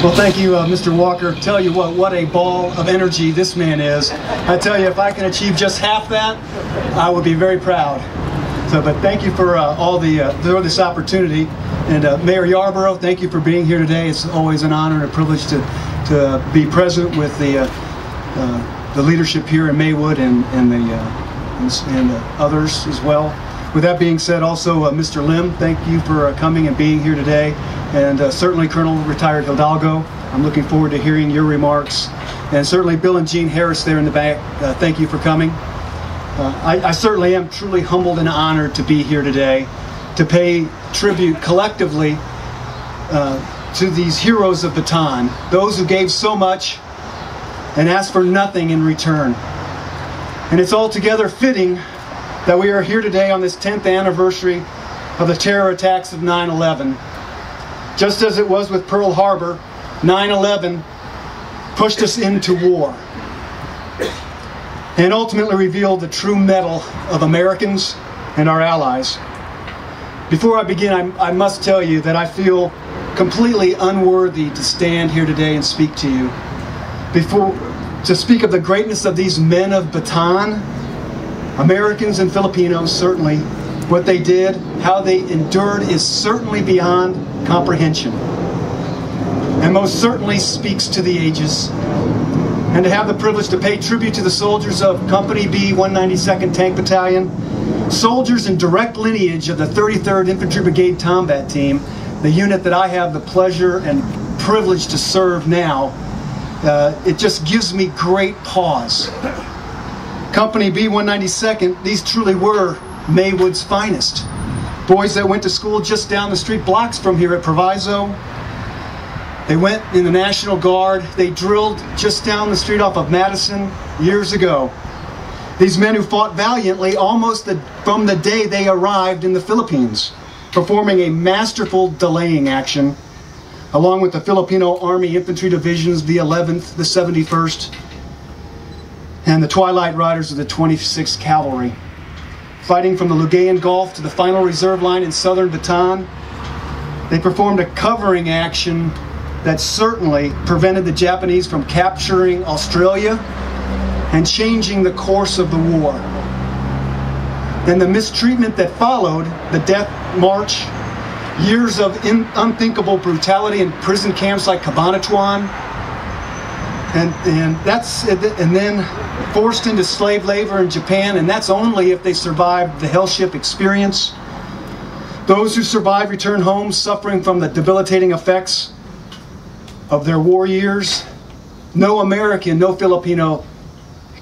Well, thank you, Mr. Walker. Tell you what a ball of energy this man is. I tell you, if I can achieve just half that, I would be very proud. So, but thank you for for this opportunity. And Mayor Yarborough, thank you for being here today. It's always an honor and a privilege to be present with the leadership here in Maywood and others as well. With that being said, also Mr. Lim, thank you for coming and being here today. And certainly Colonel Retired Hidalgo, I'm looking forward to hearing your remarks. And certainly Bill and Jean Harris there in the back, thank you for coming. I certainly am truly humbled and honored to be here today to pay tribute collectively to these heroes of Bataan, those who gave so much and asked for nothing in return. And it's altogether fitting that we are here today on this 10th anniversary of the terror attacks of 9/11. Just as it was with Pearl Harbor, 9/11 pushed us into war and ultimately revealed the true mettle of Americans and our allies. Before I begin, I must tell you that I feel completely unworthy to stand here today and speak to you. To speak of the greatness of these men of Bataan, Americans and Filipinos, certainly. What they did, how they endured is certainly beyond comprehension. And most certainly speaks to the ages. And to have the privilege to pay tribute to the soldiers of Company B, 192nd Tank Battalion, soldiers in direct lineage of the 33rd Infantry Brigade Combat Team, the unit that I have the pleasure and privilege to serve now, it just gives me great pause. Company B, 192nd, these truly were Maywood's finest. Boys that went to school just down the street, blocks from here at Proviso. They went in the National Guard. They drilled just down the street off of Madison years ago. These men who fought valiantly almost from the day they arrived in the Philippines, performing a masterful delaying action, along with the Filipino Army Infantry Divisions, the 11th, the 71st, and the Twilight Riders of the 26th Cavalry. Fighting from the Lugayan Gulf to the final reserve line in southern Bataan, they performed a covering action that certainly prevented the Japanese from capturing Australia and changing the course of the war. And the mistreatment that followed, the death march, years of unthinkable brutality in prison camps like Cabanatuan, and then forced into slave labor in Japan, and that's only if they survived the hell ship experience. Those who survived return home suffering from the debilitating effects of their war years. No American, no Filipino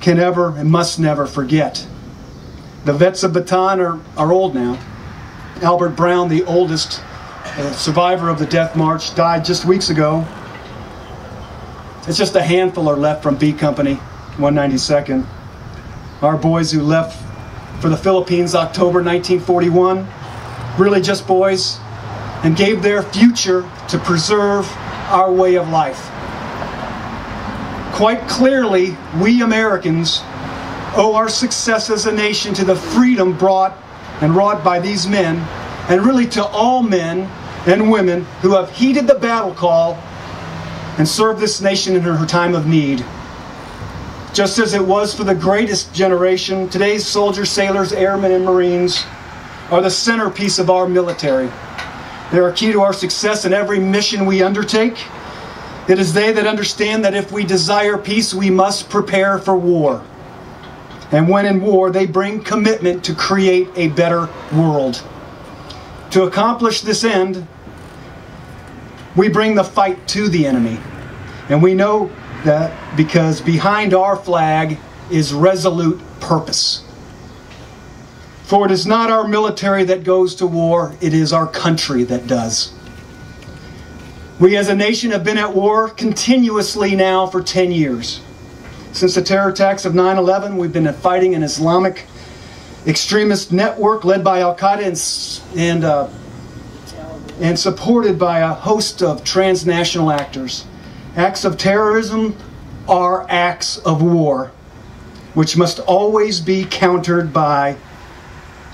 can ever and must never forget. The vets of Bataan are old now. Albert Brown, the oldest survivor of the death march, died just weeks ago. It's just a handful are left from B Company, 192nd. Our boys who left for the Philippines October 1941, really just boys, and gave their future to preserve our way of life. Quite clearly, we Americans owe our success as a nation to the freedom brought and wrought by these men, and really to all men and women who have heeded the battle call and served this nation in her time of need. Just as it was for the greatest generation, today's soldiers, sailors, airmen, and Marines are the centerpiece of our military. They are key to our success in every mission we undertake. It is they that understand that if we desire peace, we must prepare for war. And when in war, they bring commitment to create a better world. To accomplish this end, we bring the fight to the enemy. And we know that because behind our flag is resolute purpose. For it is not our military that goes to war, it is our country that does. We as a nation have been at war continuously now for 10 years. Since the terror attacks of 9/11, we've been fighting an Islamic extremist network led by Al-Qaeda and supported by a host of transnational actors. Acts of terrorism are acts of war, which must always be countered by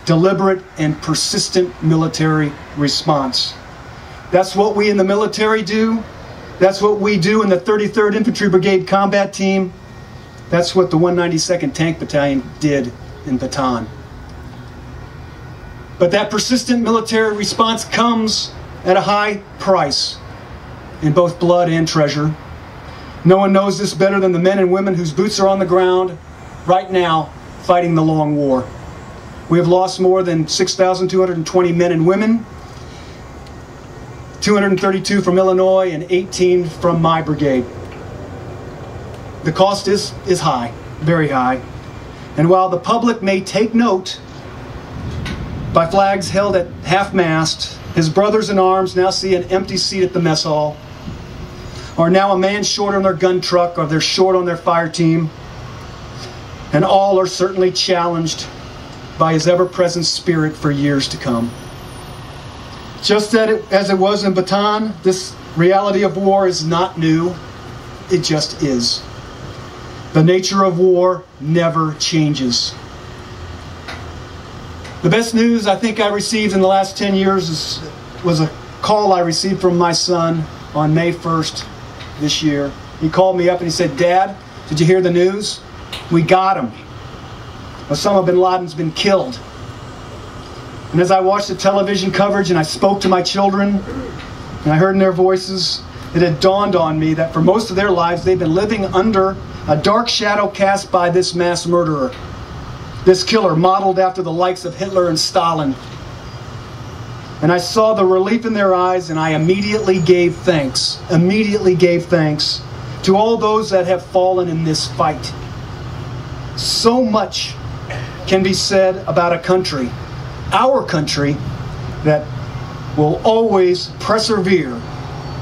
deliberate and persistent military response. That's what we in the military do, That's what we do in the 33rd Infantry Brigade Combat Team. That's what the 192nd Tank Battalion did in Bataan. But that persistent military response comes at a high price in both blood and treasure. No one knows this better than the men and women whose boots are on the ground right now fighting the long war. We have lost more than 6,220 men and women, 232 from Illinois and 18 from my brigade. The cost is high, very high. And while the public may take note by flags held at half-mast, his brothers in arms now see an empty seat at the mess hall, or now a man short on their gun truck, or they're short on their fire team, and all are certainly challenged by his ever-present spirit for years to come. Just as it was in Bataan, this reality of war is not new. It just is. The nature of war never changes. The best news I think I received in the last 10 years was a call I received from my son on May 1st this year. He called me up and he said, "Dad, did you hear the news? We got him. Osama bin Laden's been killed." And as I watched the television coverage and I spoke to my children and I heard in their voices, it had dawned on me that for most of their lives they've been living under a dark shadow cast by this mass murderer, this killer modeled after the likes of Hitler and Stalin. And I saw the relief in their eyes, and I immediately gave thanks to all those that have fallen in this fight. So much can be said about a country, our country, that will always persevere,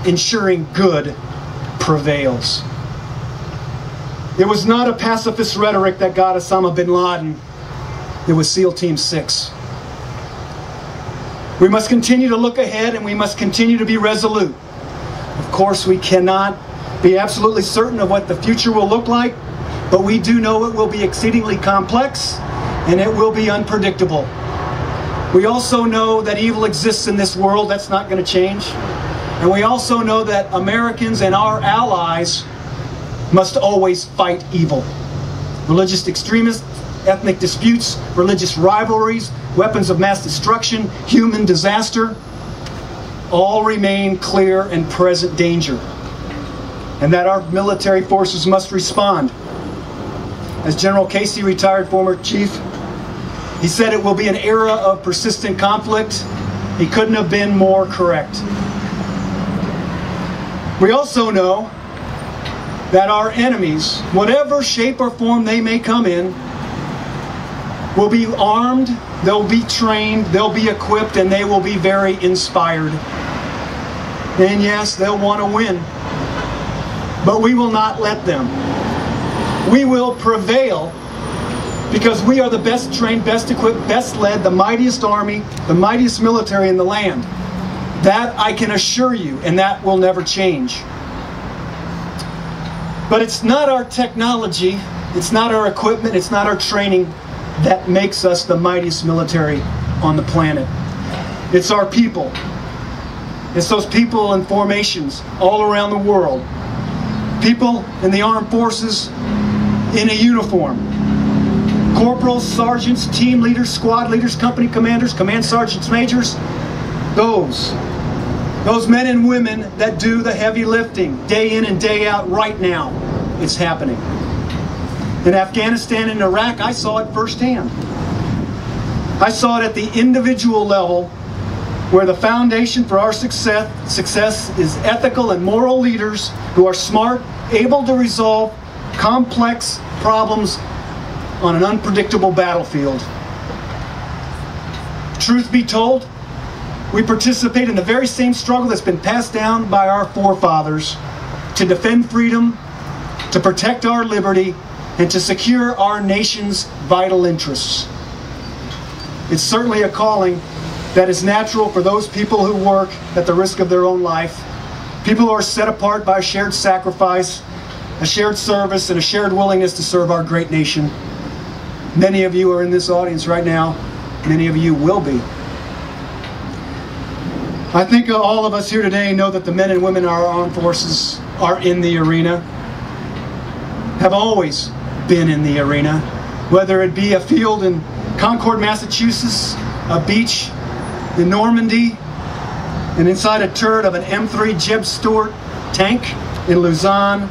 ensuring good prevails. It was not a pacifist rhetoric that got Osama bin Laden. It was SEAL Team 6. We must continue to look ahead, and we must continue to be resolute. Of course, we cannot be absolutely certain of what the future will look like, but we do know it will be exceedingly complex and it will be unpredictable. We also know that evil exists in this world. That's not going to change. And we also know that Americans and our allies must always fight evil. Religious extremists, ethnic disputes, religious rivalries, weapons of mass destruction, human disaster, all remain clear and present danger. And that our military forces must respond. As General Casey, retired former chief, he said it will be an era of persistent conflict. He couldn't have been more correct. We also know that our enemies, whatever shape or form they may come in, will be armed, they'll be trained, they'll be equipped, and they will be very inspired. And yes, they'll want to win. But we will not let them. We will prevail because we are the best trained, best equipped, best led, the mightiest army, the mightiest military in the land. That I can assure you, and that will never change. But it's not our technology, it's not our equipment, it's not our training that makes us the mightiest military on the planet. It's our people. It's those people in formations all around the world. People in the armed forces in a uniform. Corporals, sergeants, team leaders, squad leaders, company commanders, command sergeants, majors. Those men and women that do the heavy lifting day in and day out right now. It's happening. In Afghanistan and Iraq, I saw it firsthand. I saw it at the individual level, where the foundation for our success is ethical and moral leaders who are smart, able to resolve complex problems on an unpredictable battlefield. Truth be told, we participate in the very same struggle that's been passed down by our forefathers to defend freedom, to protect our liberty, and to secure our nation's vital interests. It's certainly a calling that is natural for those people who work at the risk of their own life, people who are set apart by a shared sacrifice, a shared service, and a shared willingness to serve our great nation. Many of you are in this audience right now. Many of you will be. I think all of us here today know that the men and women in our armed forces are in the arena, have always been in the arena, whether it be a field in Concord, Massachusetts, a beach in Normandy, and inside a turret of an M3 Jeb Stuart tank in Luzon,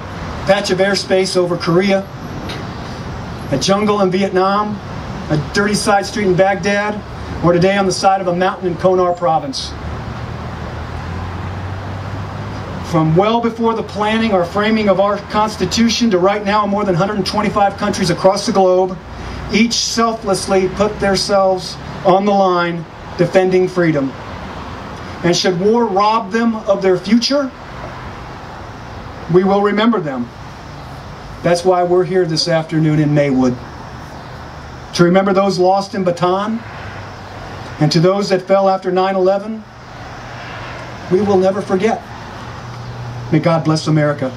patch of airspace over Korea, a jungle in Vietnam, a dirty side street in Baghdad, or today on the side of a mountain in Konar province. From well before the planning or framing of our Constitution to right now in more than 125 countries across the globe, each selflessly put themselves on the line defending freedom. And should war rob them of their future, we will remember them. That's why we're here this afternoon in Maywood. To remember those lost in Bataan, and to those that fell after 9/11, we will never forget. May God bless America.